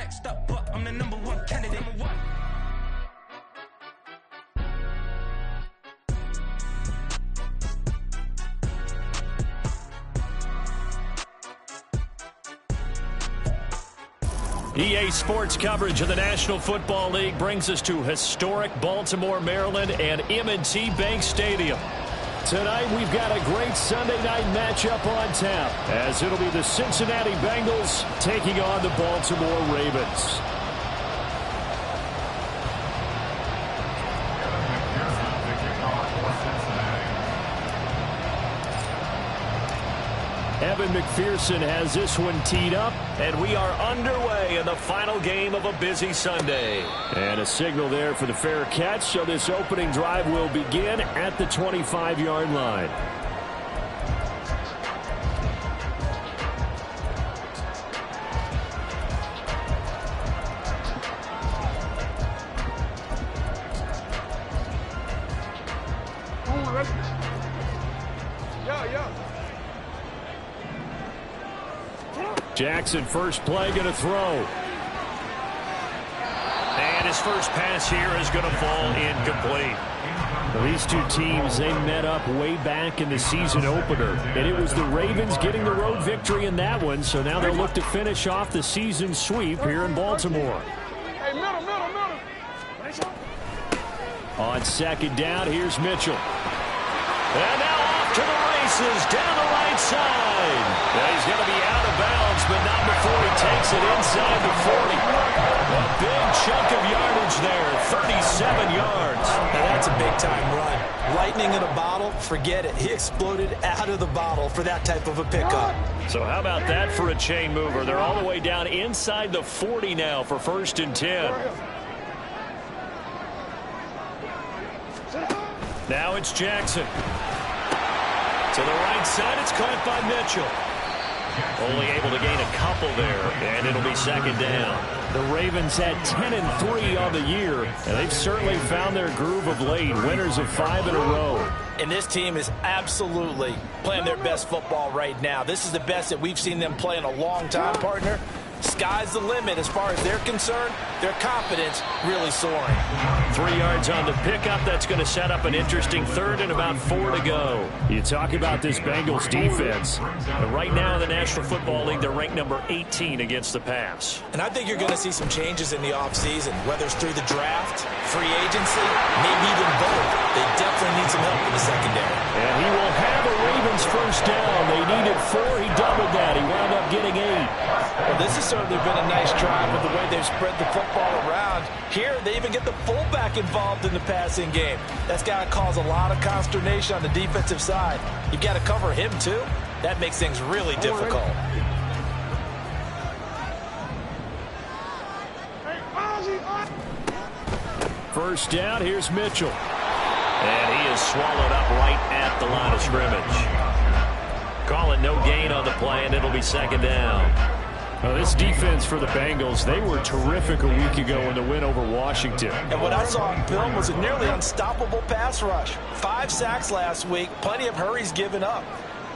Next up, but I'm the #1 candidate. EA Sports coverage of the National Football League brings us to historic Baltimore, Maryland, and M&T Bank Stadium. Tonight, we've got a great Sunday night matchup on tap, as it'll be the Cincinnati Bengals taking on the Baltimore Ravens. Evan McPherson has this one teed up, and we are underway in the final game of a busy Sunday. And a signal there for the fair catch, so this opening drive will begin at the 25-yard line. Jackson, first play, going to throw. And his first pass here is going to fall incomplete. Well, these two teams, they met up way back in the season opener, and it was the Ravens getting the road victory in that one, so now they'll look to finish off the season sweep here in Baltimore. On second down, here's Mitchell. And now off to the races down the right side. Now he's going to be out of bounds, but not before he takes it inside the 40. A big chunk of yardage there, 37 yards. Now that's a big-time run. Lightning in a bottle, forget it. He exploded out of the bottle for that type of a pickup. So how about that for a chain mover? They're all the way down inside the 40 now for 1st and 10. Now it's Jackson. To the right side, it's caught by Mitchell. Only able to gain a couple there, and it'll be second down. The Ravens had 10-3 on the year, and they've certainly found their groove of late, winners of 5 in a row. And this team is absolutely playing their best football right now. This is the best that we've seen them play in a long time, partner. Sky's the limit as far as they're concerned. Their confidence really soaring. 3 yards on the pickup. That's going to set up an interesting third and about 4 to go. You talk about this Bengals defense. But right now in the National Football League, they're ranked number 18 against the pass. And I think you're going to see some changes in the offseason, whether it's through the draft, free agency, maybe even both. They definitely need some help in the secondary. And he will have a Ravens first down. They needed 4. He doubled that. He wound up getting 8. Well, this has certainly been a nice drive with the way they've spread the football around. Here, they even get the fullback involved in the passing game. That's got to cause a lot of consternation on the defensive side. You've got to cover him, too. That makes things really difficult. First down, here's Mitchell. And he is swallowed up right at the line of scrimmage. Call it no gain on the play, and it'll be second down. Well, this defense for the Bengals, they were terrific a week ago in the win over Washington. And what I saw in film was a nearly unstoppable pass rush. 5 sacks last week, plenty of hurries given up.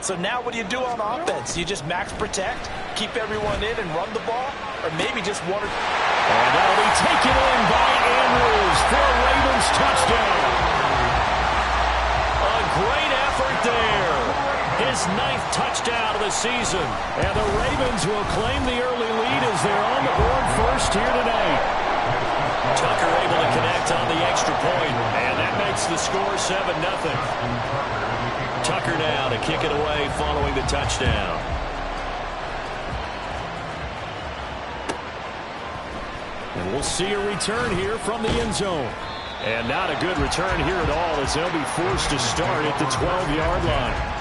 So now what do you do on offense? You just max protect, keep everyone in and run the ball, or maybe just one or... And that'll be taken in by Andrews for a Ravens touchdown. A great effort there. His 9th touchdown of the season. And the Ravens will claim the early lead as they're on the board first here tonight. Tucker able to connect on the extra point, and that makes the score 7-0. Tucker now to kick it away following the touchdown. And we'll see a return here from the end zone. And not a good return here at all, as they'll be forced to start at the 12-yard line.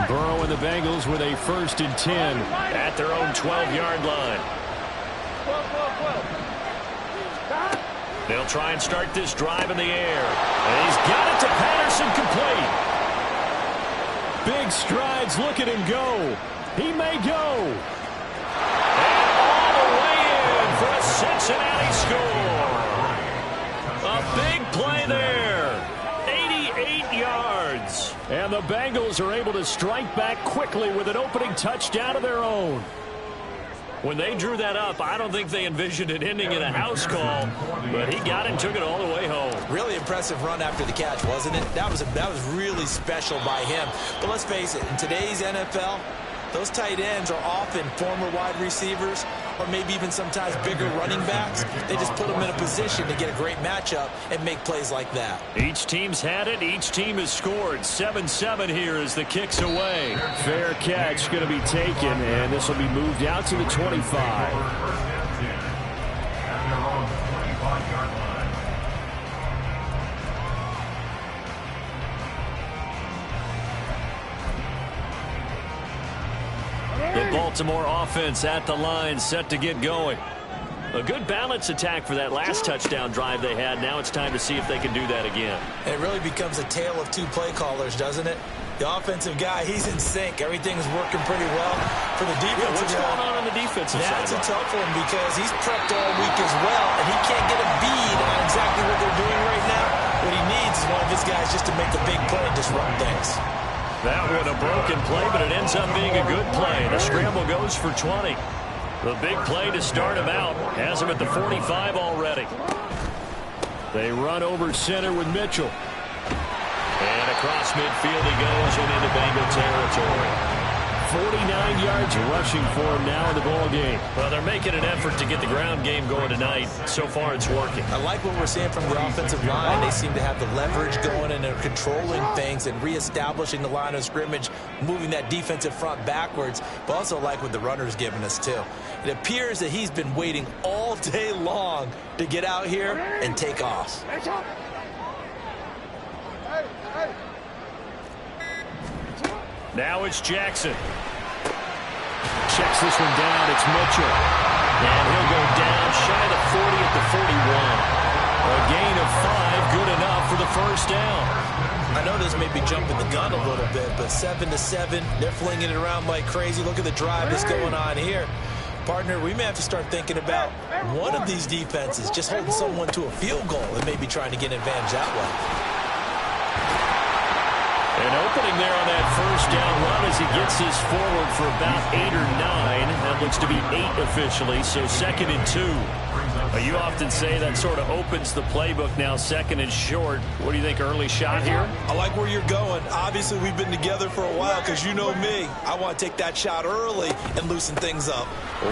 Burrow and the Bengals with a 1st and 10 at their own 12-yard line. They'll try and start this drive in the air. And he's got it to Patterson, complete. Big strides, look at him go. He may go. And all the way in for a Cincinnati score. A big play there. 88 yards. And the Bengals are able to strike back quickly with an opening touchdown of their own. When they drew that up, I don't think they envisioned it ending in a house call, but he got it and took it all the way home. Really impressive run after the catch, wasn't it? That was really special by him. But let's face it, in today's NFL, those tight ends are often former wide receivers or maybe even sometimes bigger running backs. They just put them in a position to get a great matchup and make plays like that. Each team's had it. Each team has scored. 7-7 here as the kick's away. Fair catch going to be taken, and this will be moved out to the 25. The Baltimore offense at the line, set to get going. A good balance attack for that last touchdown drive they had. Now it's time to see if they can do that again. And it really becomes a tale of two play callers, doesn't it? The offensive guy, he's in sync. Everything's working pretty well. For the defensive what's going on the defensive side? That's a tough one because he's prepped all week as well, and he can't get a bead on exactly what they're doing right now. What he needs is one of his guys just to make a big play and disrupt things. That one a broken play, but it ends up being a good play. The scramble goes for 20. The big play to start him out has him at the 45 already. They run over center with Mitchell. And across midfield he goes and into Bengal territory. 49 yards rushing for him now in the ball game. Well, they're making an effort to get the ground game going tonight. So far, it's working. I like what we're seeing from the offensive line. They seem to have the leverage going, and they're controlling things and reestablishing the line of scrimmage, moving that defensive front backwards, but also like what the runner's giving us, too. It appears that he's been waiting all day long to get out here and take off. Now it's Jackson. Checks this one down. It's Mitchell. And he'll go down shy of the 40 at the 41. A gain of 5, good enough for the first down. I know this may be jumping the gun a little bit, but 7-7, they're flinging it around like crazy. Look at the drive that's going on here. Partner, we may have to start thinking about one of these defenses just holding someone to a field goal and maybe trying to get an advantage that way. An opening there on that first down run as he gets this forward for about 8 or 9. That looks to be 8 officially, so 2nd and 2. You often say that sort of opens the playbook now, 2nd and short. What do you think, early shot here? I like where you're going. Obviously, we've been together for a while because you know me. I want to take that shot early and loosen things up.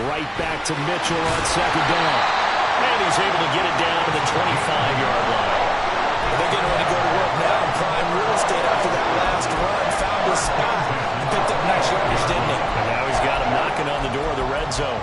Right back to Mitchell on 2nd down. And he's able to get it down to the 25-yard line. They're getting ready to go to work now in prime real estate after that last run. Found his spot and picked up nice yardage, didn't he? And now he's got him knocking on the door of the red zone.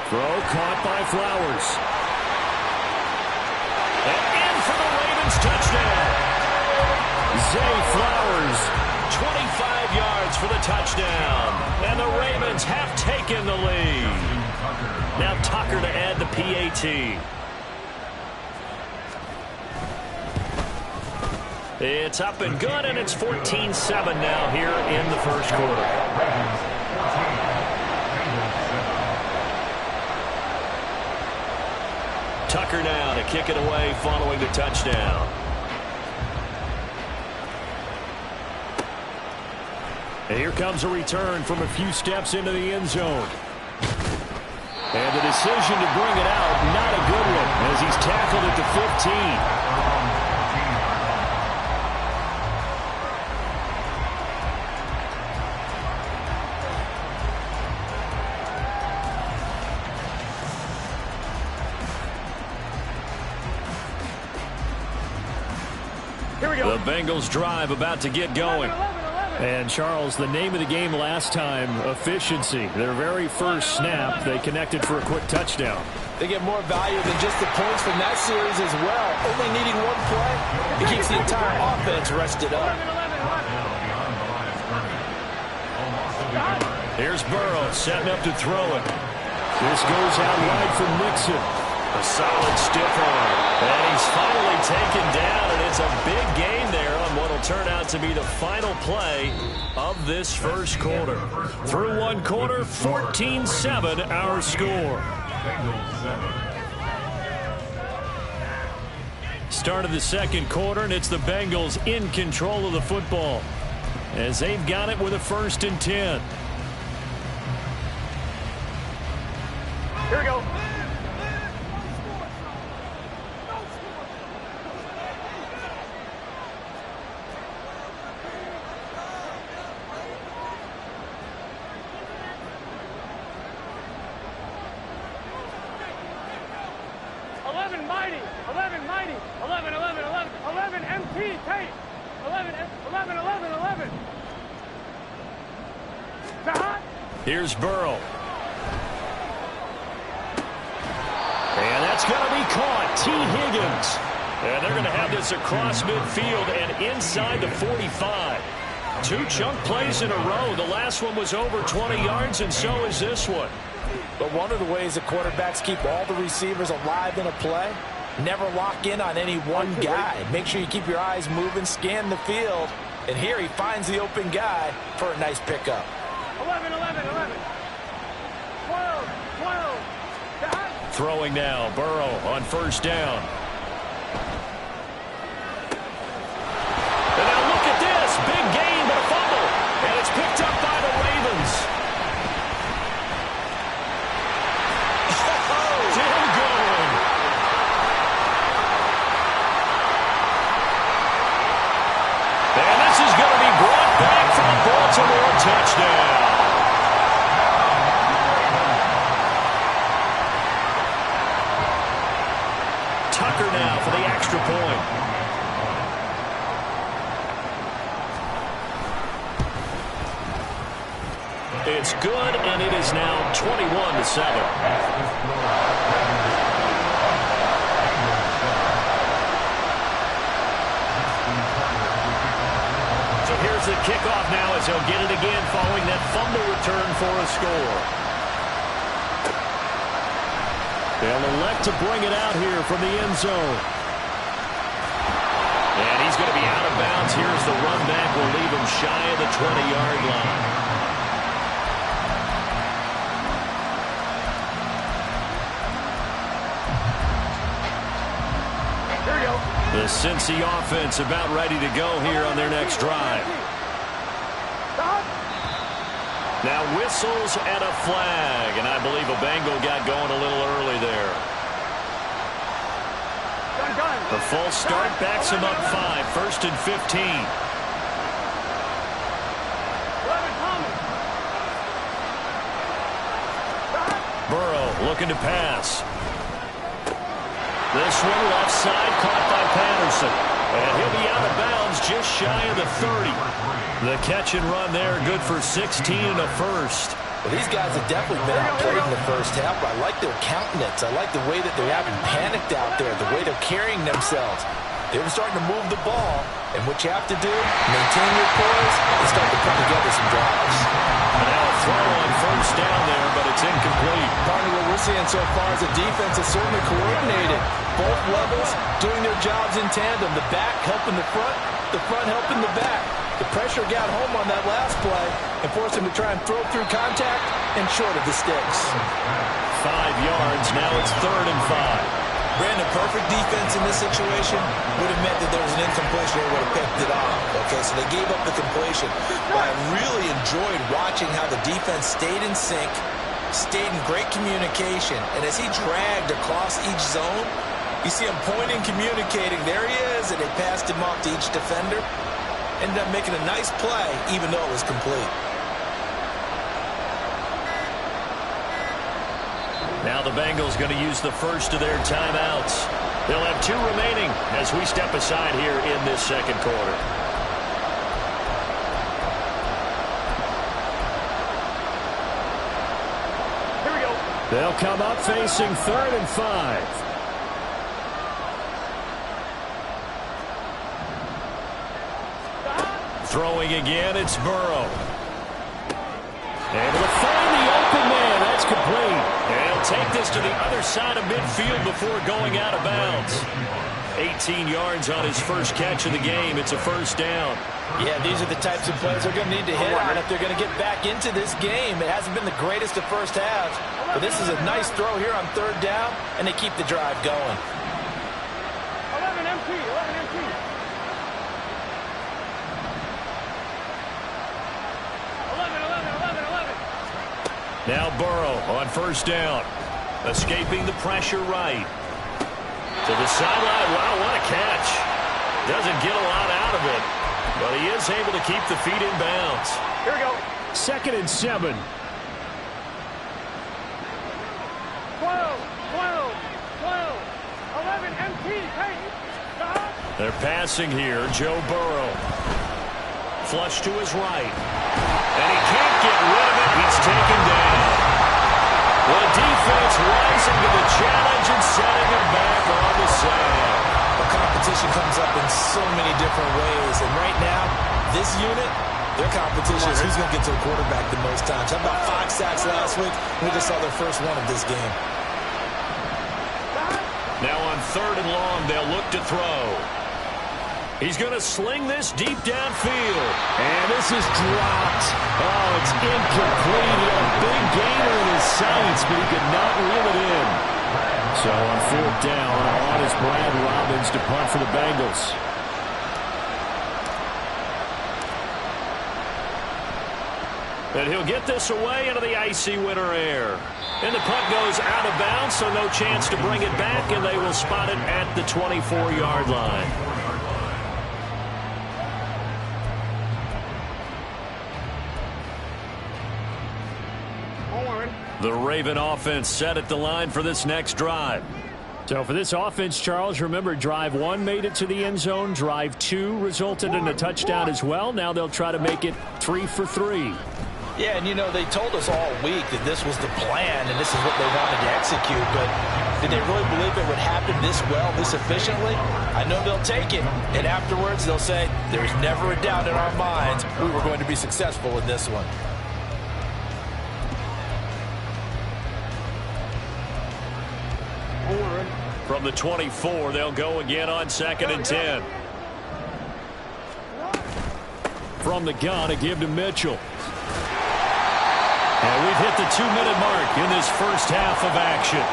Throw caught by Flowers. And in for the Ravens touchdown. Zay Flowers, 25 yards for the touchdown. And the Ravens have taken the lead. Now Tucker to add the PAT. It's up and good, and it's 14-7 now here in the first quarter. Tucker now to kick it away following the touchdown. And here comes a return from a few steps into the end zone. And the decision to bring it out, not a good one, as he's tackled at the 15. The Bengals drive about to get going. And, Charles, the name of the game last time, efficiency. Their very first snap, they connected for a quick touchdown. They get more value than just the points from that series as well. Only needing one play, it keeps the entire offense rested up. Here's Burrow setting up to throw it. This goes out wide for Mixon. A solid stiff arm. And he's finally taken down, and it's a big gain there on what will turn out to be the final play of this first quarter. Through one quarter, 14-7 our score. Start of the second quarter, and it's the Bengals in control of the football as they've got it with a 1st and 10. Here we go. Here's Burrow. And that's going to be caught. T. Higgins. And they're going to have this across midfield and inside the 45. 2 chunk plays in a row. The last one was over 20 yards, and so is this one. But one of the ways that quarterbacks keep all the receivers alive in a play, never lock in on any one guy. Make sure you keep your eyes moving, scan the field. And here he finds the open guy for a nice pickup. 11, 11, 11. 12, 12. Throwing now, Burrow on 1st down. And now look at this. Big gain, but a fumble. And it's picked up by the Ravens. Still going. And this is going to be brought back for a Baltimore touchdown. Tucker now for the extra point. It's good, and it is now 21-7. So here's the kickoff now as he'll get it again following that fumble return for a score. They'll elect to bring it out here from the end zone. And he's going to be out of bounds. Here's the run back. Will leave him shy of the 20-yard line. Here we go. The Cincy offense about ready to go here on their next drive. Now whistles and a flag, and I believe a Bengal got going a little early there. The false start backs him up 5, 1st and 15. Burrow looking to pass. This one left side caught by Patterson. And he'll be out of bounds just shy of the 30. The catch and run there, good for 16 and a 1st. Well, these guys have definitely been outplayed in the first half. I like their countenance. I like the way that they haven't panicked out there, the way they're carrying themselves. They're starting to move the ball, and what you have to do, maintain your poise and start to put together some drives. And now a throw on 1st down there, but it's incomplete. Partly what we're seeing so far is the defense is certainly coordinated. Both levels doing their jobs in tandem. The back helping the front helping the back. The pressure got home on that last play and forced him to try and throw through contact and short of the sticks. 5 yards, now it's 3rd and 5. Brandon, perfect defense in this situation would have meant that there was an incompletion. They would have picked it off. Okay, so they gave up the completion. But I really enjoyed watching how the defense stayed in sync, stayed in great communication. And as he dragged across each zone, you see him pointing, communicating. There he is, and they passed him off to each defender. Ended up making a nice play, even though it was complete. Now the Bengals going to use the first of their timeouts. They'll have 2 remaining as we step aside here in this second quarter. Here we go. They'll come up facing 3rd and 5. Throwing again, it's Burrow. Able to find the open man. That's complete. And this to the other side of midfield before going out of bounds. 18 yards on his first catch of the game. It's a first down. Yeah, these are the types of plays they're going to need to hit on if they're going to get back into this game. It hasn't been the greatest of first halves, but this is a nice throw here on third down, and they keep the drive going. 11 MT, 11 MT. 11. Now Burrow on first down. Escaping the pressure right. To the sideline. Wow, what a catch. Doesn't get a lot out of it, but he is able to keep the feet in bounds. Here we go. 2nd and 7. 12. 11 MT. Hey. They're passing here. Joe Burrow. Flush to his right. And he can't get rid of it. He's taken down. The defense rising to the challenge and setting him back on the sand. The competition comes up in so many different ways, and right now, this unit, their competition is who's going to get to the quarterback the most times. How about 5 sacks last week? We just saw their first one of this game. Now on 3rd and long, they'll look to throw. He's going to sling this deep downfield. And this is dropped. Oh, it's incomplete. He had a big gainer in his sights, but he could not reel it in. So on 4th down, on is Brad Robbins to punt for the Bengals. And he'll get this away into the icy winter air. And the punt goes out of bounds, so no chance to bring it back, and they will spot it at the 24-yard line. The Raven offense set at the line for this next drive. So for this offense, Charles, remember, drive 1 made it to the end zone. Drive 2 resulted in a touchdown as well. Now they'll try to make it 3 for 3. Yeah, and you know, they told us all week that this was the plan and this is what they wanted to execute, but did they really believe it would happen this well, this efficiently? I know they'll take it, and afterwards they'll say, there's never a doubt in our minds we were going to be successful in this one. From the 24, they'll go again on 2nd and 10. From the gun, a give to Mitchell. And we've hit the 2-minute mark in this first half of action.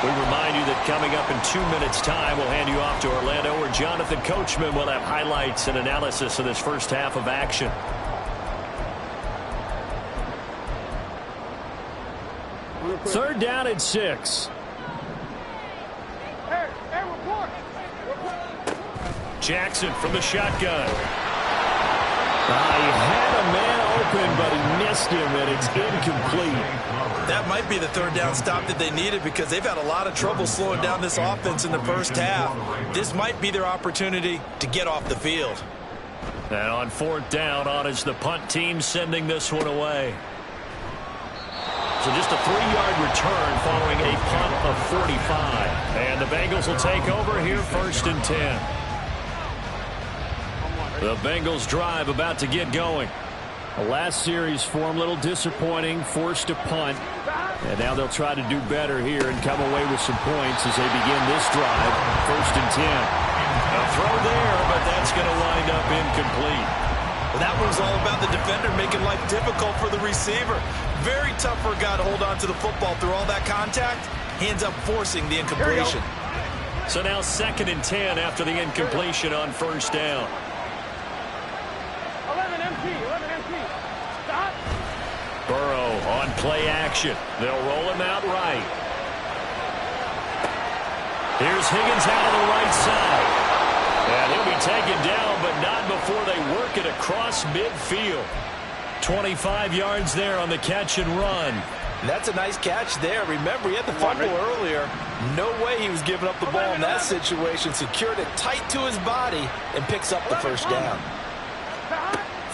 We remind you that coming up in 2 minutes' time, we'll hand you off to Orlando, where Jonathan Coachman will have highlights and analysis of this first half of action. Third down and 6. Jackson from the shotgun. He had a man open, but he missed him, and it's incomplete. That might be the third down stop that they needed because they've had a lot of trouble slowing down this offense in the first half. This might be their opportunity to get off the field. And on 4th down, on is the punt team sending this one away. So just a 3-yard return following a punt of 45. And the Bengals will take over here 1st and 10. The Bengals drive about to get going. The last series for them, a little disappointing, forced to punt. And now they'll try to do better here and come away with some points as they begin this drive. 1st and 10. A throw there, but that's going to wind up incomplete. Well, that one's all about the defender making life difficult for the receiver. Very tough for a guy to hold on to the football through all that contact. He ends up forcing the incompletion. So now 2nd and 10 after the incompletion on 1st down. 11 MT. Stop. Burrow on play action. They'll roll him out right. Here's Higgins out on the right side. And he'll be taken down, but not before they work it across midfield. 25 yards there on the catch and run. That's a nice catch there. Remember, he had the fumble earlier. No way he was giving up the ball in that situation. Secured it tight to his body and picks up the first down.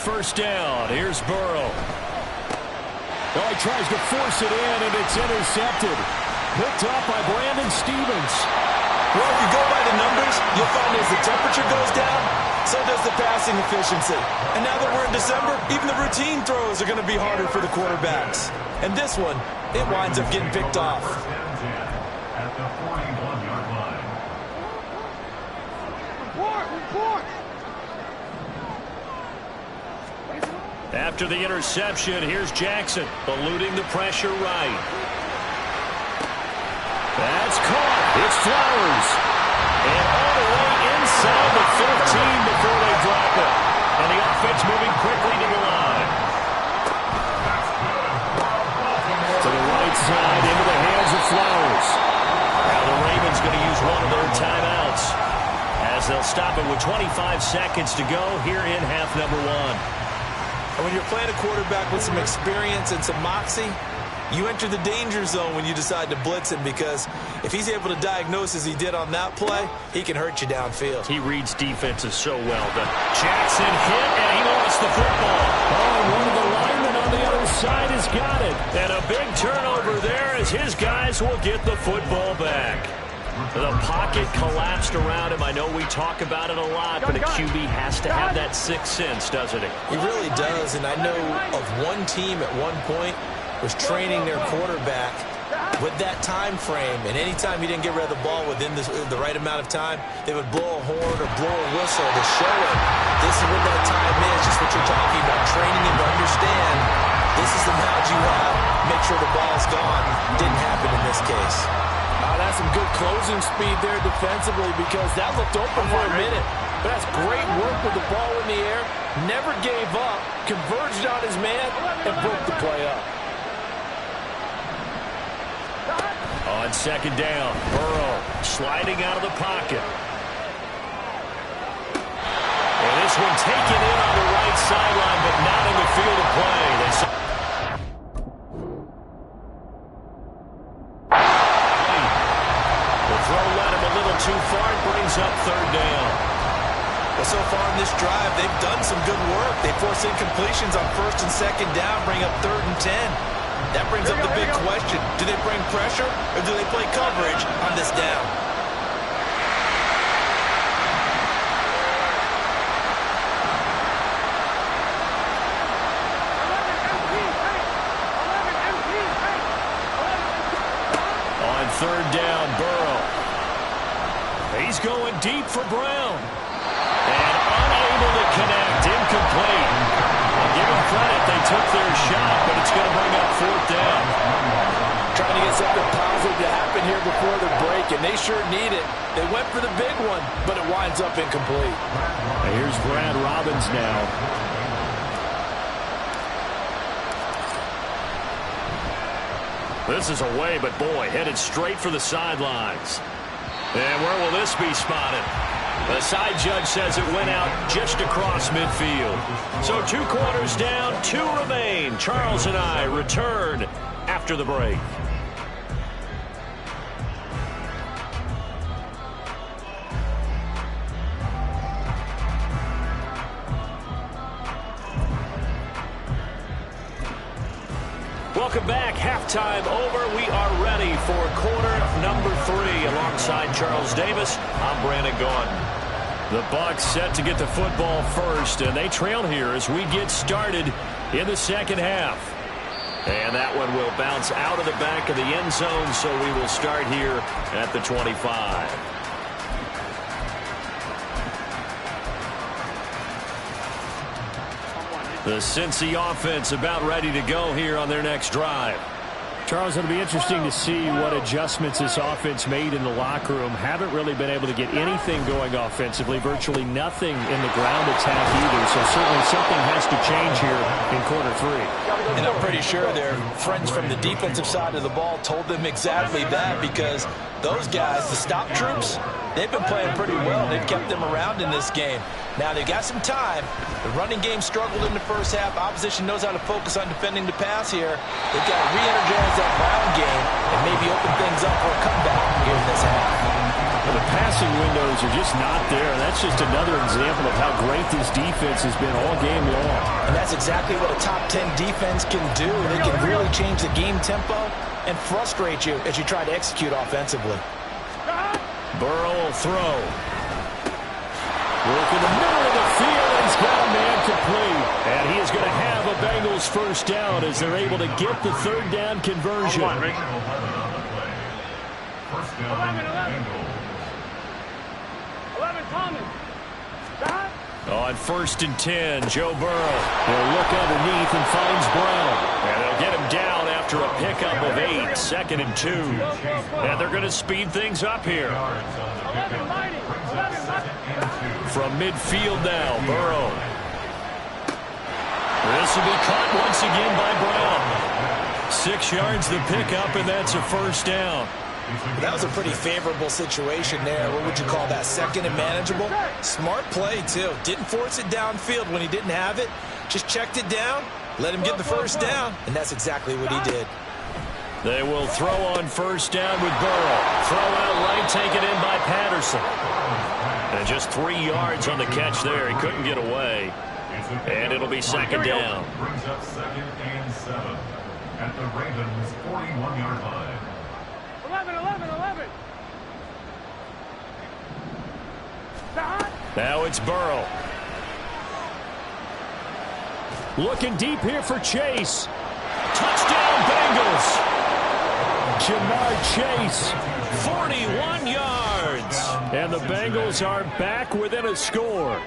1st down. Here's Burrow. Oh, he tries to force it in, and it's intercepted. Picked up by Brandon Stevens. Well, if you go by the numbers, quarterbacks, you'll find as the temperature goes down, so does the passing efficiency. And now that we're in December, even the routine throws are going to be harder for the quarterbacks. And this one, it winds up getting picked off. At the 41-yard line. After the interception, here's Jackson, eluding the pressure right. That's caught. It's Flowers. And all the way inside the 15 before they drop it. And the offense moving quickly to the line. To the right side, into the hands of Flowers. Now the Ravens going to use one of their timeouts, as they'll stop it with 25 seconds to go here in half number one. And when you're playing a quarterback with some experience and some moxie, you enter the danger zone when you decide to blitz him, because if he's able to diagnose as he did on that play, he can hurt you downfield. He reads defenses so well. But Jackson hit, and he lost the football. Oh, and one of the linemen on the other side has got it. And a big turnover there as his guys will get the football back. The pocket collapsed around him. I know we talk about it a lot, but a QB has to have that sixth sense, doesn't he? He really does, and I know of one team at one point was training their quarterback with that time frame, and anytime he didn't get rid of the ball within the right amount of time, they would blow a horn or blow a whistle to show him this is what that time is, just what you're talking about, training him to understand this is the amount you have, make sure the ball's gone. Didn't happen in this case. That's some good closing speed there defensively, because that looked open for a minute. But that's great work with the ball in the air. Never gave up, converged on his man, and broke the play up. On second down, Burrow sliding out of the pocket. And this one taken in on the right sideline, but not in the field of play. Too far, it brings up third down. Well, so far in this drive, they've done some good work. They force incompletions on first and second down, bring up 3rd and 10. That brings up the big question. Do they bring pressure, or do they play coverage on this down? On third down, Burrow. He's going deep for Brown. And unable to connect. Incomplete. And give him credit, they took their shot, but it's going to bring up 4th down. Trying to get something positive to happen here before the break, and they sure need it. They went for the big one, but it winds up incomplete. And here's Brad Robbins now. This is away, but boy, headed straight for the sidelines. And where will this be spotted? The side judge says it went out just across midfield. So 2 quarters down, 2 remain. Charles and I return after the break. Welcome back. Halftime over. We are ready for quarter number 3. Alongside Charles Davis, I'm Brandon Gaudin. The Bucs set to get the football first, and they trail here as we get started in the second half. And that one will bounce out of the back of the end zone, so we will start here at the 25. The Cincy offense about ready to go here on their next drive. Charles, it'll be interesting to see what adjustments this offense made in the locker room. Haven't really been able to get anything going offensively, virtually nothing in the ground attack either. So certainly something has to change here in quarter 3. And I'm pretty sure their friends from the defensive side of the ball told them exactly that, because those guys, the stop troops, they've been playing pretty well. They've kept them around in this game. Now they've got some time. The running game struggled in the first half. Opposition knows how to focus on defending the pass here. They've got to re-energize that ground game and maybe open things up for a comeback here in this half. Well, the passing windows are just not there. That's just another example of how great this defense has been all game long. And that's exactly what a top 10 defense can do. They can really change the game tempo and frustrate you as you try to execute offensively. Burrow will throw. Look in the middle of the field, and he's got a man complete. And he is going to have a Bengals first down as they're able to get the third down conversion. First down, 11. Bengals. 11, Thomas. Stop. On 1st and 10, Joe Burrow. He'll look underneath and finds Brown. And they'll get him down after a pickup of 8, 2nd and 2. And they're going to speed things up here. 11, Mighty. 11, Mighty. From midfield now, Burrow. This will be caught once again by Brown. 6 yards the pickup, and that's a first down. That was a pretty favorable situation there. What would you call that? 2nd and manageable? Smart play, too. Didn't force it downfield when he didn't have it. Just checked it down, let him get the first down, and that's exactly what he did. They will throw on first down with Burrow. Throw out right, taken in by Patterson. And just 3 yards on the catch there. He couldn't get away. And it'll be 2nd down. Brings up 2nd and 7 at the Ravens' 41-yard line. 11. Stop. Now it's Burrow. Looking deep here for Chase. Touchdown Bengals. Jamar Chase, 41 yards. And the Bengals are back within a score.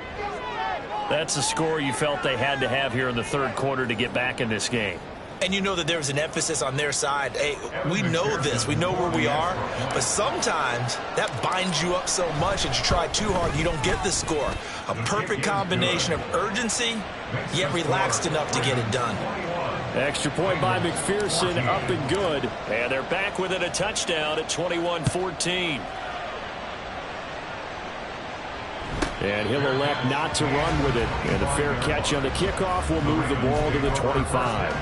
That's a score you felt they had to have here in the third quarter to get back in this game. And you know that there was an emphasis on their side. Hey, we know this. We know where we are. But sometimes that binds you up so much that you try too hard, you don't get the score. A perfect combination of urgency, yet relaxed enough to get it done. Extra point by McPherson, up and good. And they're back within a touchdown at 21-14. And he'll elect not to run with it. And a fair catch on the kickoff will move the ball to the 25.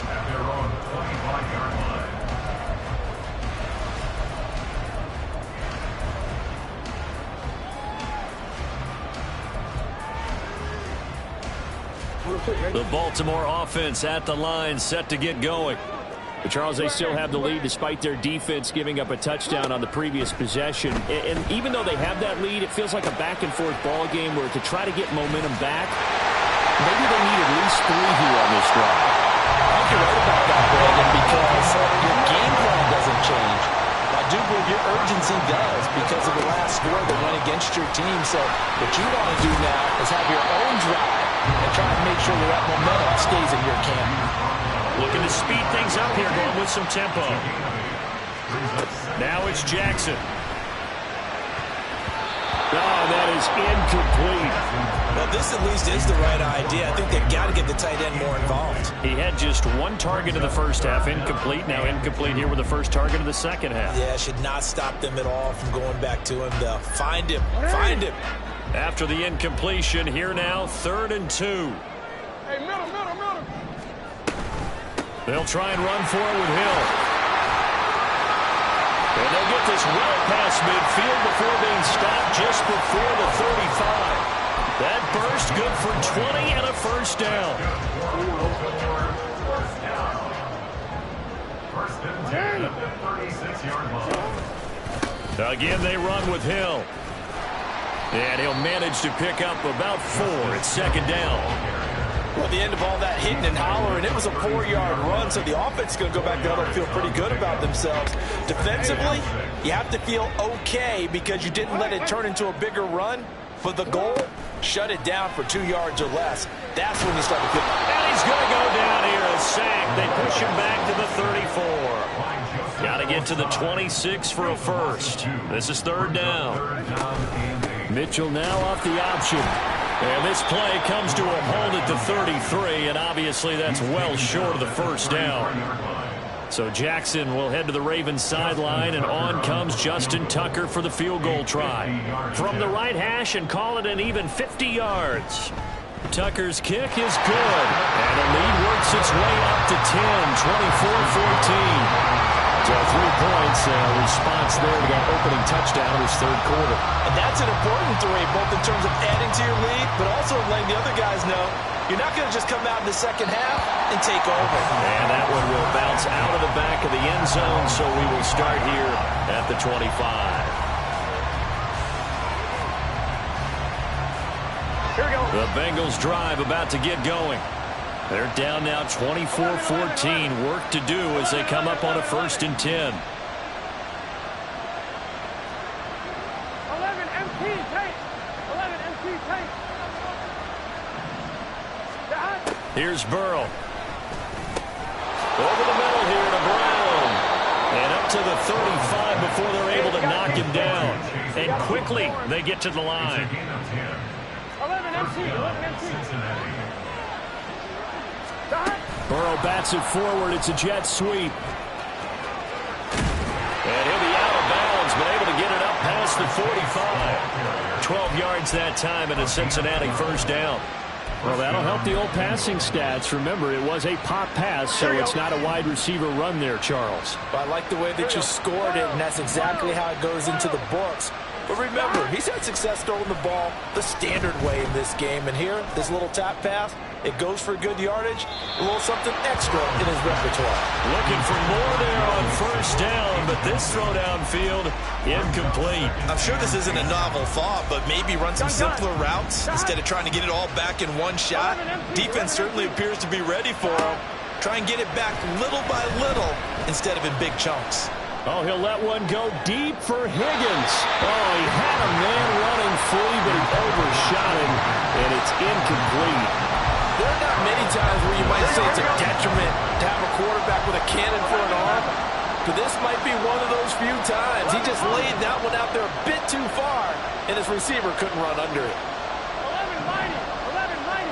At their own 25-yard line. The Baltimore offense at the line, set to get going. But Charles, they still have the lead despite their defense giving up a touchdown on the previous possession. And even though they have that lead, it feels like a back-and-forth ball game where to try to get momentum back, maybe they need at least 3 here on this drive. I think you're right about that, Brandon, because your game plan doesn't change. I do believe your urgency does because of the last score that went against your team. So what you want to do now is have your own drive and try to make sure that momentum stays in your camp. Looking to speed things up here, going with some tempo. Now it's Jackson. Oh, that is incomplete. Well, this at least is the right idea. I think they've got to get the tight end more involved. He had just 1 target in the first half, incomplete. Now incomplete here with the first target of the second half. Yeah, should not stop them at all from going back to him, though. Find him. Find him. After the incompletion, here now, 3rd and 2. Hey, middle. They'll try and run for it with Hill. And they'll get this well past midfield before being stopped just before the 35. That burst good for 20 and a first down. First and 10 at the 36-yard line. Again, they run with Hill. And he'll manage to pick up about 4 at 2nd down. Well, at the end of all that hitting and hollering, it was a 4-yard run, so the offense is going to go back there and feel pretty good about themselves. Defensively, you have to feel okay because you didn't let it turn into a bigger run. But the goal, shut it down for 2 yards or less. That's when you start to feel. And he's going to go down here, a sack. They push him back to the 34. Got to get to the 26 for a first. This is 3rd down. Mitchell now off the option. And this play comes to a hold at the 33, and obviously that's well short of the first down. So Jackson will head to the Ravens sideline, and on comes Justin Tucker for the field goal try. From the right hash and call it an even 50 yards. Tucker's kick is good, and the lead works its way up to 10, 24-14. So 3 points, response there to that opening touchdown of his 3rd quarter. And that's an important 3, both in terms of adding to your lead, but also letting the other guys know you're not going to just come out in the second half and take over. And that one will bounce out of the back of the end zone, so we will start here at the 25. The Bengals drive about to get going. They're down now 24-14. Work to do as they come up on a 1st and 10. 11 MT tape. 11 MT tape. Here's Burrow. Over the middle here to Brown. And up to the 35 before they're able to knock him down. And quickly they get to the line. 11 MT. 11 MT. Burrow bats it forward. It's a jet sweep. And he'll be out of bounds, but able to get it up past the 45. 12 yards that time and a Cincinnati 1st down. Well, that'll help the old passing stats. Remember, it was a pop pass, so it's not a wide receiver run there, Charles. Well, I like the way that you scored it, and that's exactly how it goes into the books. But remember, he's had success throwing the ball the standard way in this game. And here, this little tap pass, it goes for good yardage, a little something extra in his repertoire. Looking for more there on 1st down, but this throw downfield, incomplete. I'm sure this isn't a novel thought, but maybe run some simpler routes instead of trying to get it all back in one shot. Defense certainly appears to be ready for him. Try and get it back little by little instead of in big chunks. Oh, he'll let one go deep for Higgins. Oh, he had a man running free, but he overshot him, and it's incomplete. There are not many times where you might say it's a detriment to have a quarterback with a cannon for an arm, but this might be one of those few times. He just laid that one out there a bit too far, and his receiver couldn't run under it. 11 mighty. 11 mighty.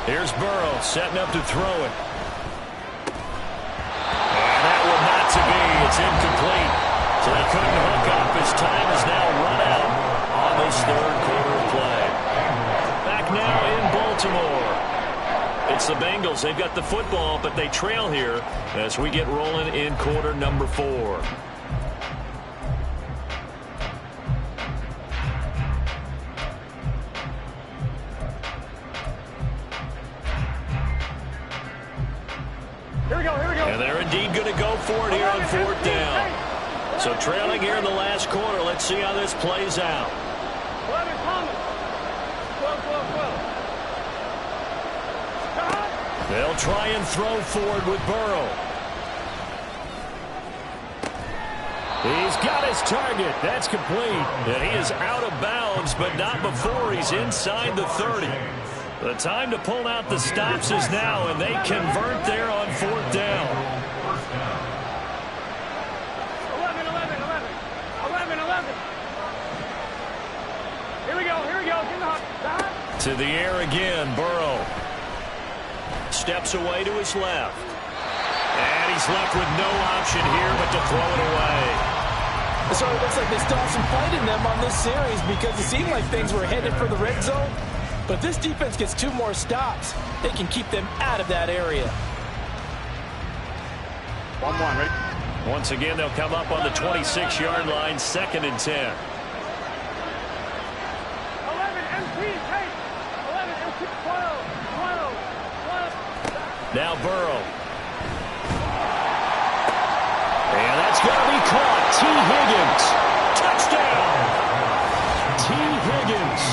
Here's Burrow setting up to throw it. And that one not to be. It's incomplete. So they couldn't hook up. His time is now run out on this 3rd quarter of play. Back now in Baltimore. It's the Bengals. They've got the football, but they trail here as we get rolling in quarter number 4. Here we go. Here we go. And they're indeed going to go for it here on 4th down. So trailing here in the last quarter. Let's see how this plays out. 11 Thomas. 12, 12, 12. They'll try and throw forward with Burrow. He's got his target. That's complete. And he is out of bounds, but not before he's inside the 30. The time to pull out the stops is now, and they convert there on 4th down. 11, 11, 11. 11, 11. Here we go. Here we go. Get the hop. To the air again, Burrow. Steps away to his left. And he's left with no option here but to throw it away. So it looks like they still have some fight in them on this series because it seemed like things were headed for the red zone. But this defense gets 2 more stops. They can keep them out of that area. 1-1, ready? Once again, they'll come up on the 26-yard line, 2nd and 10. 11 MT, take. 11 MT, 12, 12, 12. Now Burrow. And that's going to be caught. T. Higgins. Touchdown. T. Higgins.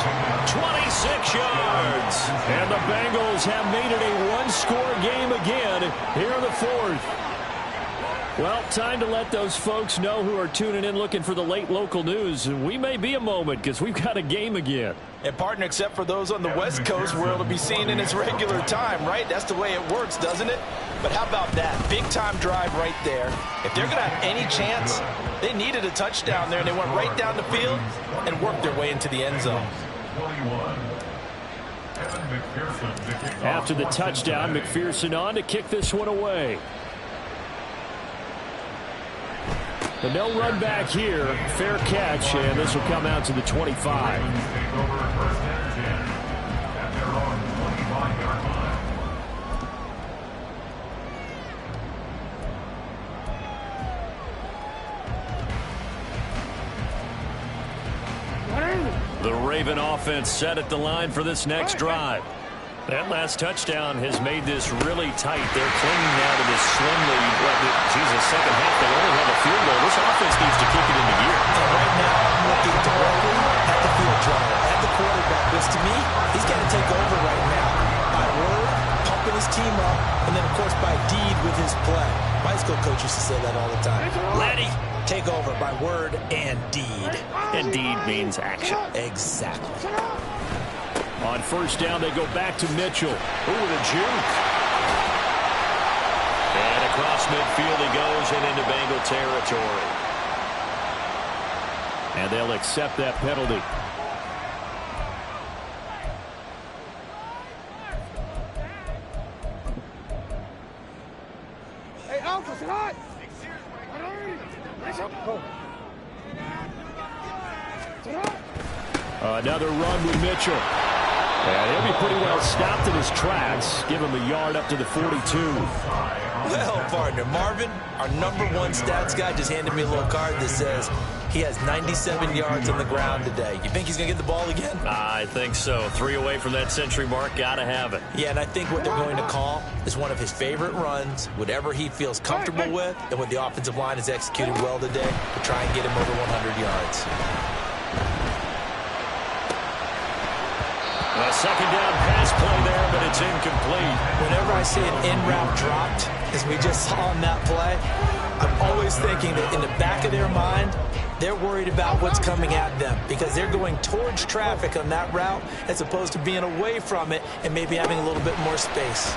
26 yards. And the Bengals have made it a one-score game again here in the 4th. Well, time to let those folks know who are tuning in looking for the late local news. And we may be a moment because we've got a game again. And, partner, except for those on the West Coast where it'll be seen in its regular time, right? That's the way it works, doesn't it? But how about that? Big-time drive right there. If they're going to have any chance, they needed a touchdown there, and they went right down the field and worked their way into the end zone. After the touchdown, McPherson on to kick this one away. But no run back here. Fair catch, and this will come out to the 25. The Raven offense set at the line for this next drive. That last touchdown has made this really tight. They're clinging now to this slim lead. Second half, they only have a field goal. This offense needs to kick it into gear. And right now, I'm looking directly at the field driver, at the quarterback. This, to me, school coach used to say that all the time. Letty, take over by word and deed. And deed means action. Exactly. On first down, they go back to Mitchell. Ooh, the juke. And across midfield he goes and into Bengal territory. And they'll accept that penalty. Hey, Alpha, tonight! Another run with Mitchell. And he'll be pretty well stopped in his tracks. Give him a yard up to the 42. Well, partner, Marvin, our #1 stats guy, just handed me a little card that says he has 97 yards on the ground today. You think he's going to get the ball again? I think so. 3 away from that century mark. Got to have it. Yeah, and I think what they're going to call is one of his favorite runs, whatever he feels comfortable with, and what the offensive line has executed well today to try and get him over 100 yards. A second down pass play there, but it's incomplete. Whenever I see an in-route dropped, as we just saw on that play, I'm always thinking that in the back of their mind, they're worried about what's coming at them because they're going towards traffic on that route as opposed to being away from it and maybe having a little bit more space.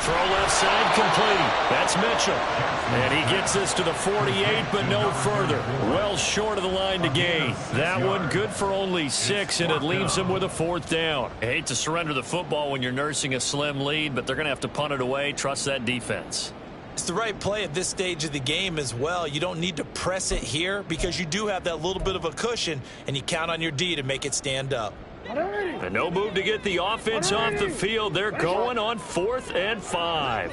Throw left side complete. That's Mitchell. And he gets this to the 48, but no further. Well short of the line to gain. That one good for only 6, and it leaves him with a 4th down. I hate to surrender the football when you're nursing a slim lead, but they're going to have to punt it away. Trust that defense. It's the right play at this stage of the game as well. You don't need to press it here because you do have that little bit of a cushion, and you count on your D to make it stand up. And no move to get the offense off the field. They're going on 4th and 5.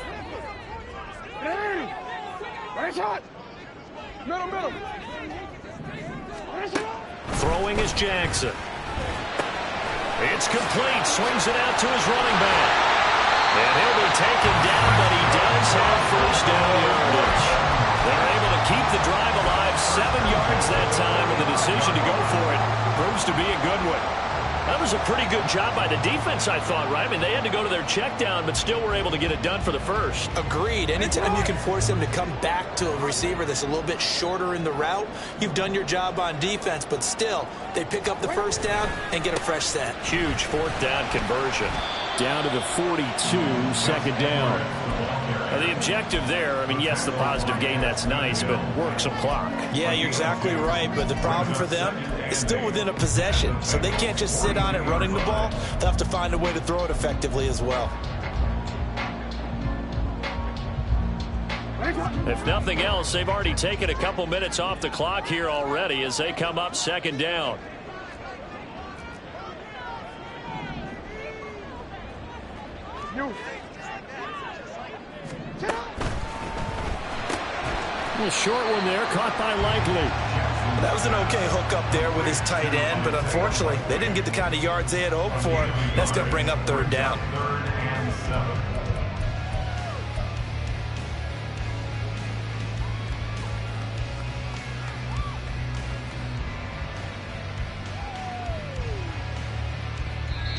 Throwing is Jackson. It's complete. Swings it out to his running back. And he'll be taken down, but he does have first down yardage. They're able to keep the drive alive. 7 yards that time, and the decision to go for it proves to be a good one. That was a pretty good job by the defense, I thought, right? I mean, they had to go to their check down, but still were able to get it done for the first. Agreed. Anytime you can force them to come back to a receiver that's a little bit shorter in the route, you've done your job on defense, but still, they pick up the first down and get a fresh set. Huge 4th down conversion. Down to the 42, 2nd down. Now, the objective there, I mean, yes, the positive gain, that's nice, but work some clock. Yeah, you're exactly right, but the problem for them is still within a possession, so they can't just sit on it running the ball. They'll have to find a way to throw it effectively as well. If nothing else, they've already taken a couple minutes off the clock here already as they come up 2nd down. A short one there, caught by Likely. That was an okay hook up there with his tight end, but unfortunately, they didn't get the kind of yards they had hoped for. That's going to bring up 3rd down. 3rd and 7.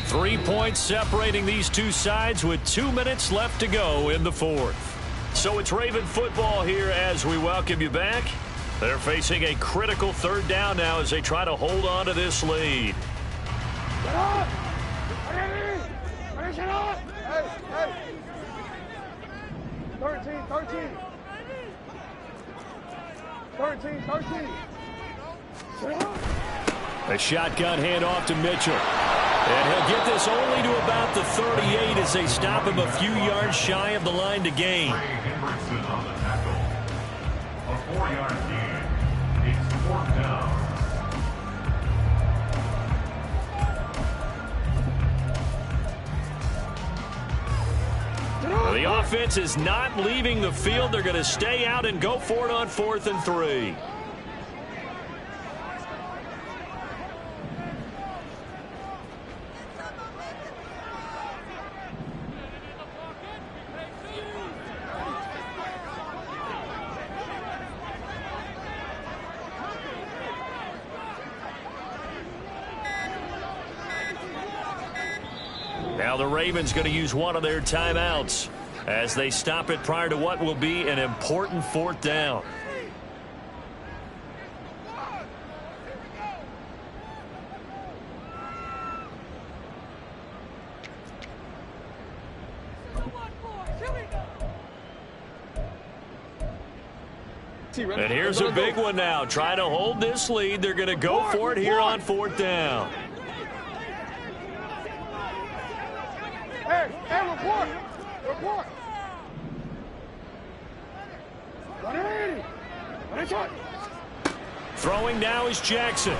Three points separating these two sides with 2 minutes left to go in the 4th. So it's Raven football here as we welcome you back. They're facing a critical 3rd down now as they try to hold on to this lead. Hey, 13. A shotgun handoff to Mitchell. And he'll get this only to about the 38 as they stop him a few yards shy of the line to gain. Hendrickson on the tackle. A 4-yard gain. It's 4th down. The offense is not leaving the field. They're going to stay out and go for it on 4th and 3. Now the Ravens going to use one of their timeouts. as they stop it prior to what will be an important 4th down. And here's a big one now. Trying to hold this lead. They're going to go for it here on 4th down. Hey, report. Report. 180. 180. Throwing now is Jackson.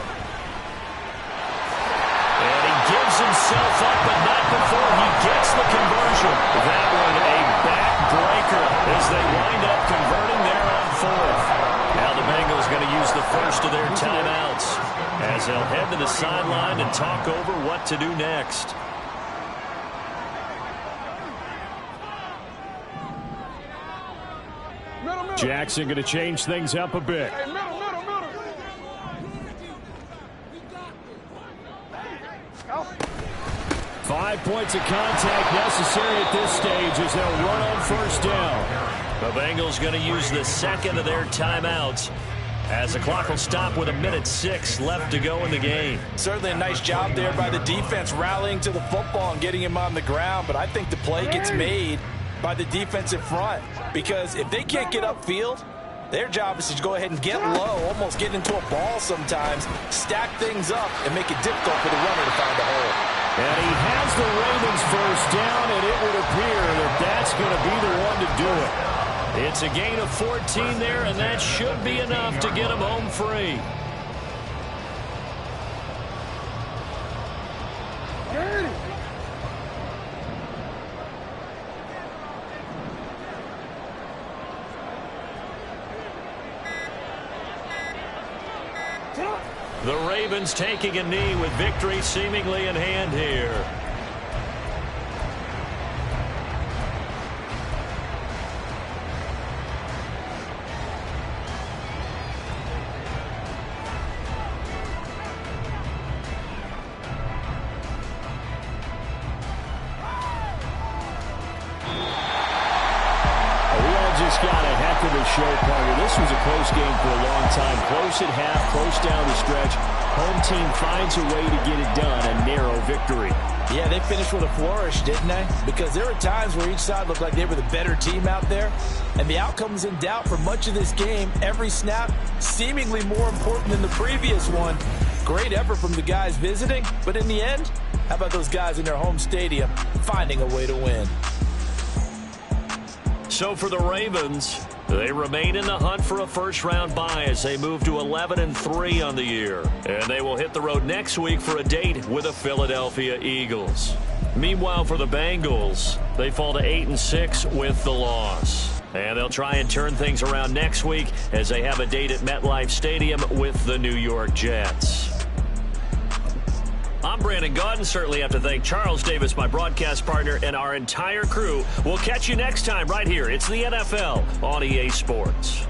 And he gives himself up, but not before he gets the conversion. That one a backbreaker as they wind up converting there on 4th. Now the Bengals going to use the first of their timeouts as they'll head to the sideline and talk over what to do next. Jackson going to change things up a bit. 5 points of contact necessary at this stage as they'll run on 1st down. The Bengals going to use the second of their timeouts as the clock will stop with 1:06 left to go in the game. Certainly a nice job there by the defense rallying to the football and getting him on the ground, but I think the play gets made by the defensive front because if they can't get upfield, their job is to go ahead and get low, almost get into a ball sometimes, stack things up, and make it difficult for the runner to find a hole. And he has the Ravens 1st down, and it would appear that that's going to be the one to do it. It's a gain of 14 there, and that should be enough to get him home free. The Ravens taking a knee with victory seemingly in hand here. Just got a heck of a show, partner. This was a close game for a long time. Close at half, close down the stretch. Home team finds a way to get it done. A narrow victory. Yeah, they finished with a flourish, didn't they? Because there were times where each side looked like they were the better team out there. And the outcome was in doubt for much of this game. Every snap seemingly more important than the previous one. Great effort from the guys visiting. But in the end, how about those guys in their home stadium finding a way to win? So for the Ravens, they remain in the hunt for a first-round bye as they move to 11-3 on the year. And they will hit the road next week for a date with the Philadelphia Eagles. Meanwhile, for the Bengals, they fall to 8-6 with the loss. And they'll try and turn things around next week as they have a date at MetLife Stadium with the New York Jets. I'm Brandon Gaudin. Certainly have to thank Charles Davis, my broadcast partner, and our entire crew. We'll catch you next time right here. It's the NFL on EA Sports.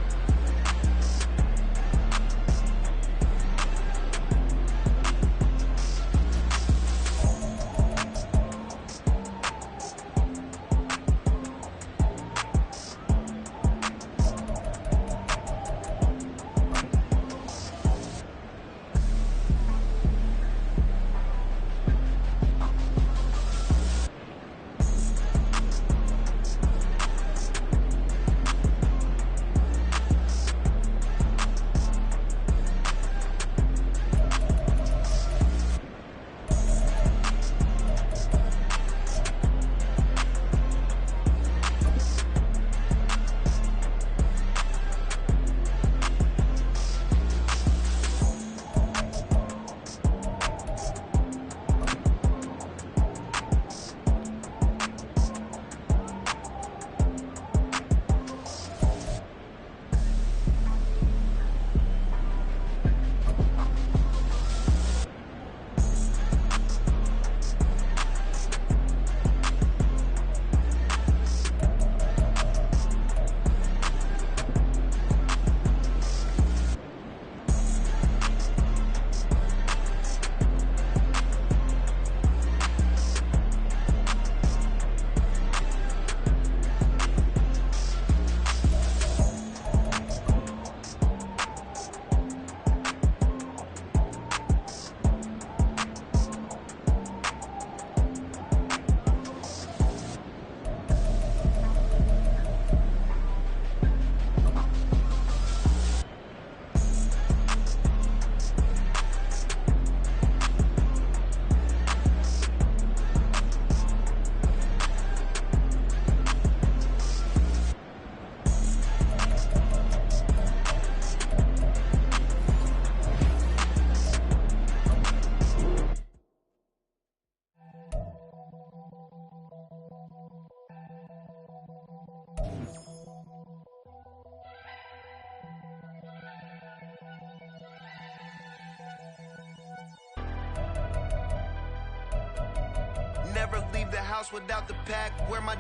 Never leave the house without the pack. Where my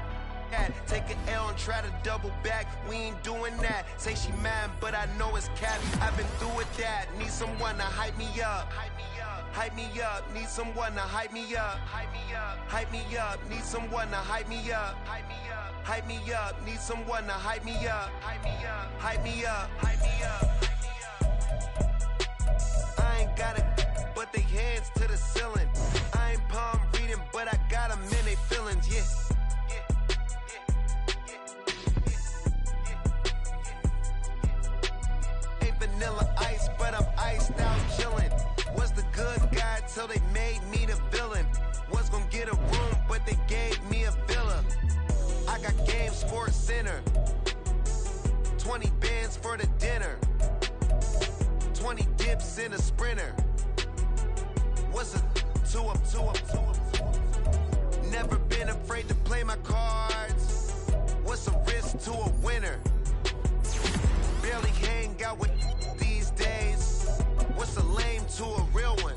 at? Take an L and try to double back. We ain't doing that. Say she mad, but I know it's cap. I've been through with that. Need someone to hype me up. Hype me up. Need someone to hype me up. Hype me up. Need someone to hype me up. Hype me up. Need someone to hype me up. Hype me up. I ain't got it, but they hands to the ceiling. I ain't palm reading, but I got them in they feelings, yeah. Ain't vanilla ice, but I'm iced out chillin'. Was the good guy till they made me the villain. Was gonna get a room, but they gave me a villa. I got game, Sports Center. 20 bands for the dinner. 20 dips in a sprinter. What's a 2 up? Never been afraid to play my cards. What's a risk to a winner? Barely hang out with these days. What's a lame to a real one?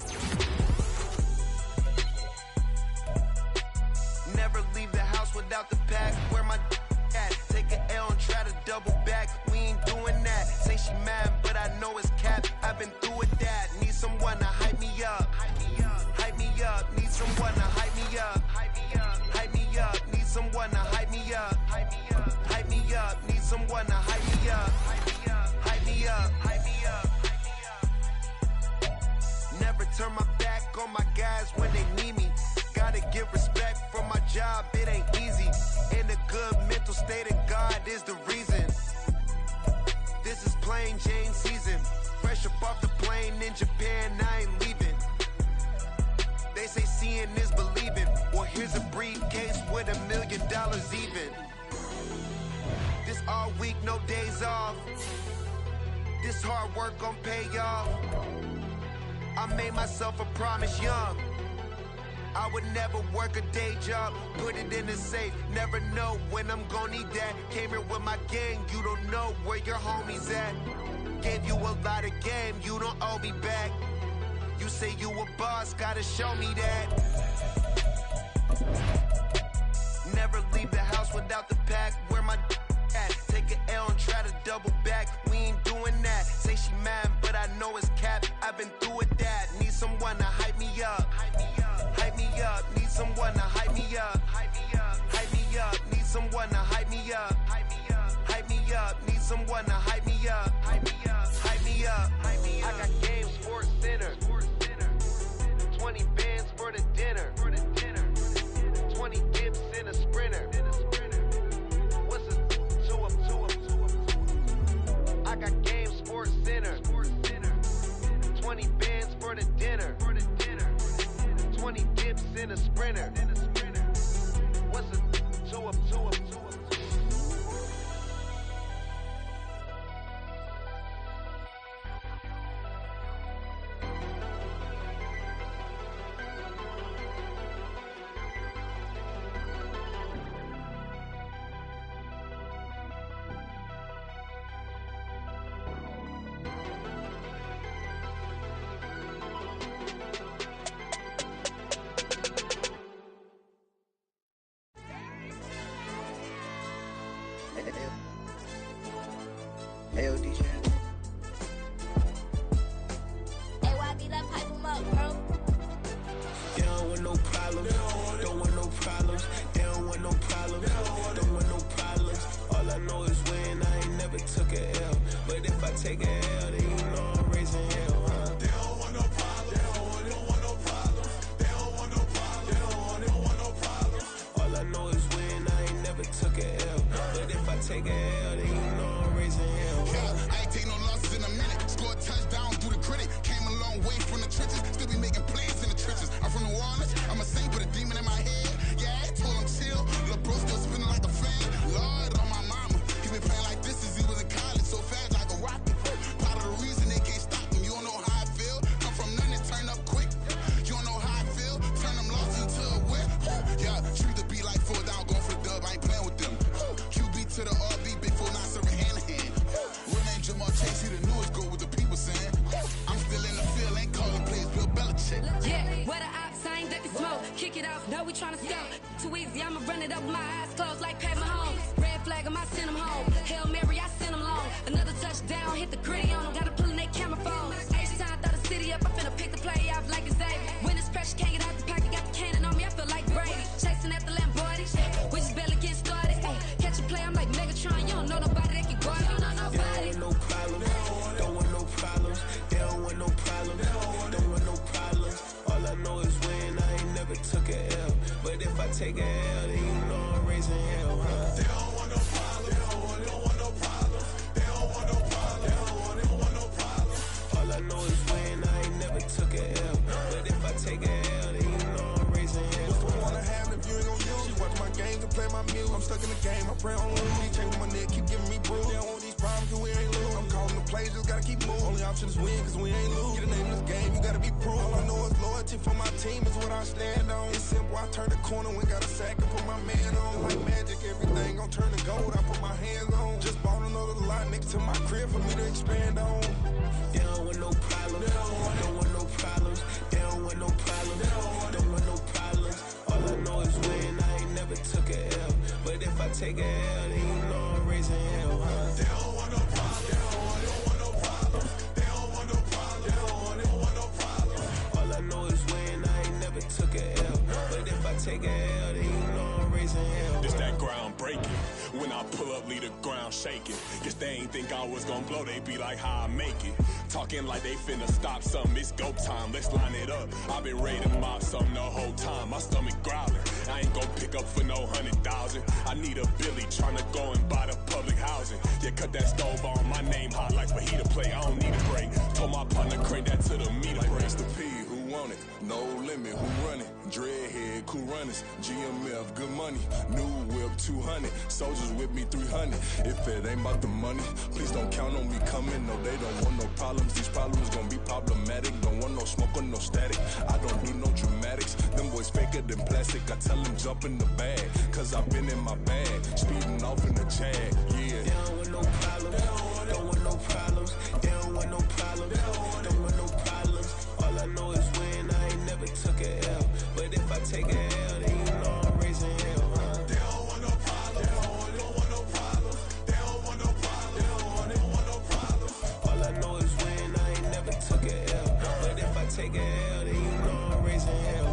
Never leave the house without the pack. Where my at? Take an L and try to double back. We ain't doing that. Say she mad, but I know it's cap. I've been through with that. Need someone to hype me up. Hype me up. Need someone to hype me up. Hype me up. Need someone to hype me up. Hype me up. Need someone to hype me up. Hype me up. Never turn my back on my guys when they need me. Gotta give respect for my job, it ain't easy. In a good mental state of God is the reason. This is plain Jane season. Fresh up off the plane in Japan, I ain't leaving. They say seeing is believing. Well, here's a briefcase with $1 million even. This all week, no days off. This hard work gon' pay off. I made myself a promise young. I would never work a day job, put it in the safe. Never know when I'm gon' need that. Came here with my gang, you don't know where your homies at. Gave you a lot of game, you don't owe me back. You say you a boss, gotta show me that. Never leave the house without the pack. Where my at? Take an L and try to double back. We ain't doing that. Say she mad, but I know it's cap. I've been through with that. Need someone to hype me up. Hype me up. Need someone to hype me up. Hype me up. Need someone to hype me up. Hype me up. Need someone to hype me up. Hype me up. I got game, Sports Center. 20 bands for the dinner. 20 dips in a sprinter. What's a 2 up? I got game, Sports Center. 20 bands for the dinner. 20 dips in a sprinter. What's a 2 up? kick it off. No, we tryna sell. Too easy, I'ma run it up with my eyes closed like Pat Mahomes. Red flag, I might send him home. Hail Mary, I send him long. Another touchdown, hit the gritty on him. Gotta pull in that camera phone. H-time, throw the city up. I finna pick the play off like it's Xavier. When it's pressure, can't get out the pocket. Got the cannon on me, I feel like Brady. Chasing at the Lamborghini. We just barely get started. Ay, catch a play, I'm like Megatron. You don't know nobody that can guard. You don't know nobody. No problem. Don't want no problems. They don't want no problems. Don't want no problems. All I know is win. I ain't never took a L. But if I take a L, then you know I'm raising hell, huh? They don't want no problems. They don't want no problems. They don't want no problems. They don't want no problems. All I know is win. I ain't never took a L. But if I take a L, then you know I'm raising hell. What's the point of having if you ain't gon' use? She watch my games and play my music. I'm stuck in the game. I pray on lose. He changing my neck, keep giving me bruise. They don't want these problems, cause we ain't lose. I'm calling the plays, just gotta keep moving. Only option is win, cause we ain't lose. Get a name in this game, you gotta be proof. All I know is loyalty for my team is what I stand on. It's simple, I turn the corner when got a sack and put my man on. Like magic, everything gon' turn to gold, I put my hands on. Just bought another lot next to my crib for me to expand on. They don't want no problems. They don't want no problems. They don't want no problems. Don't want no problems. All I know is win. I ain't never took a L. But if I take a L, then you know I'm raising hell, huh? They don't want no problems. They don't want no problems. They don't want no problems. They don't want no problems. All I know is win. I ain't never took a L. But if I take a L, then you know I'm raising hell. It's that ground breaking. When I pull up, leave the ground shaking. Guess they ain't think I was gonna blow, they be like, how I make it. Talking like they finna stop something, it's go time, let's line it up. I've been ready to mob something the whole time, my stomach growling. I ain't gon' pick up for no 100,000. I need a Billy tryna go and buy the public housing. Yeah, cut that stove on, my name hot like fajita play, I don't need a break. Told my partner crank that to the meter break. Race the P, who want it? No limit, who run it? Dreadhead, cool runners, GMF, good money. New whip, 200, soldiers with me, 300. If it ain't about the money, please don't count on me coming. No, they don't want no problems. These problems gon' be problematic. Don't want no smoke or no static. I don't do no dramatics. Them boys faker than plastic. I tell them jump in the bag, cause I've been in my bag. Speeding off in the Jag, yeah. They don't want no problems. Don't want no problems. They don't want no problems. Don't want no problems. All I know is win. I ain't never took a L. But if I take a L, then you know I'm raising hell, huh? They don't want no problems. They don't want no problems. They don't want no problems. They don't want no problems. All I know is win. I ain't never took a L. But if I take a L, then you know I'm raising hell.